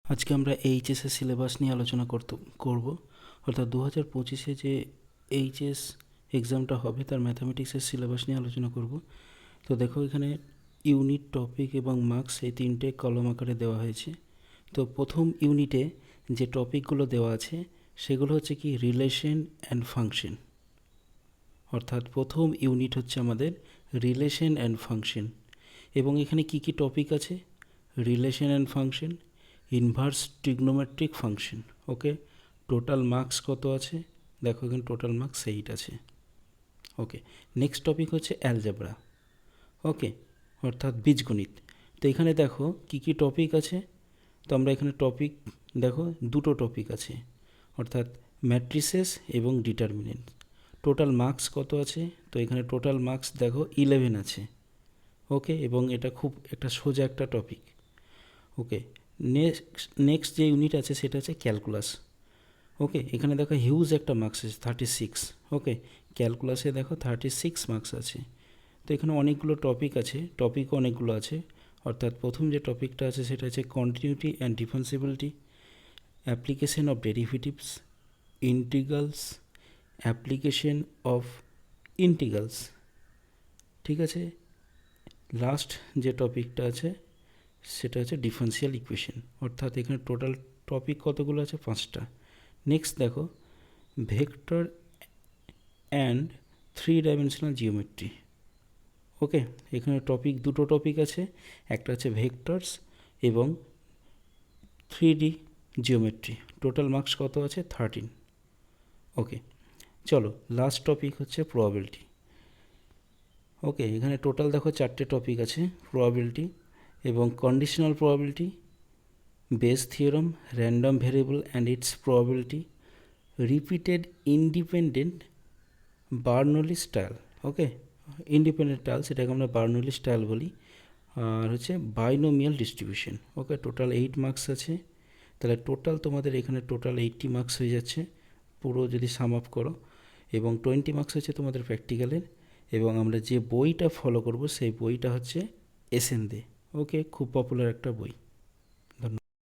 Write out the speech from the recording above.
আজকে আমরা এইচএসের সিলেবাস নিয়ে আলোচনা করব। অর্থাৎ 2025-এ যে এইচএস এক্সামটা হবে তার ম্যাথামেটিক্সের সিলেবাস নিয়ে আলোচনা করব। তো দেখো এখানে ইউনিট, টপিক এবং মার্কস এই তিনটে কলম আকারে দেওয়া হয়েছে। তো প্রথম ইউনিটে যে টপিকগুলো দেওয়া আছে সেগুলো হচ্ছে কি রিলেশন অ্যান্ড ফাংশন। অর্থাৎ প্রথম ইউনিট হচ্ছে আমাদের রিলেশন অ্যান্ড ফাংশন, এবং এখানে কি কি টপিক আছে? Relation and function, inverse trigonometric function. Okay, total marks কত আছে? দেখো এখানে টোটাল মার্কস 8 আছে। ওকে, নেক্সট টপিক হচ্ছে অ্যালজেব্রা। ওকে, অর্থাৎ বীজগণিত। তো এখানে দেখো কি কি টপিক আছে। তো আমরা এখানে টপিক দেখো দুটো টপিক আছে, অর্থাৎ ম্যাট্রিসেস এবং ডিটারমিনেন্ট। টোটাল মার্কস কত আছে? তো এখানে টোটাল মার্কস দেখো 11 আছে। ওকে, এবং এটা খুব একটা সোজা একটা টপিক। ওকে, নেক্সট যে ইউনিট আছে সেটা হচ্ছে ক্যালকুলাস। ওকে, এখানে দেখো হিউজ একটা মার্কস আছে 36। ওকে, ক্যালকুলাসে দেখো 36 মার্কস আছে। তো এখানে অনেকগুলো টপিক আছে, টপিকও অনেকগুলো আছে। অর্থাৎ প্রথম যে টপিকটা আছে সেটা হচ্ছে continuity and differentiability, application of derivatives, integrals, application of integrals. ঠিক আছে, লাস্ট যে টপিকটা আছে সেটা হচ্ছে ডিফারেন্সিয়াল ইকুয়েশন। অর্থাৎ এখানে টোটাল টপিক কতগুলো আছে? 5টা। নেক্সট দেখো ভেক্টর অ্যান্ড 3 ডাইমেনশনাল জিওমেট্রি। ওকে, এখানে দুটো টপিক আছে, একটা হচ্ছে ভেক্টরস এবং 3D জিওমেট্রি। টোটাল মার্কস কত আছে? 13। ওকে, চলো লাস্ট টপিক হচ্ছে প্রবাবিলিটি। ওকে, এখানে টোটাল দেখো 4টে টপিক আছে, প্রবাবিলিটি এবং conditional probability, Bayes theorem, random variable and its probability, repeated independent Bernoulli style. Okay, independent style সেটাকে আমরা বার্নৌলি স্টাইল বলি। আর হচ্ছে binomial distribution. Okay, total 8 marks আছে। তাহলে টোটাল তোমাদের এখানে টোটাল 80 মার্কস হয়ে যাচ্ছে পুরো যদি সাম আপ করো, এবং 20 মার্কস হচ্ছে তোমাদের প্র্যাকটিক্যালের। এবং আমরা যে বইটা ফলো করব সেই বইটা হচ্ছে এসএন দে। ওকে, খুব পপুলার একটা বই।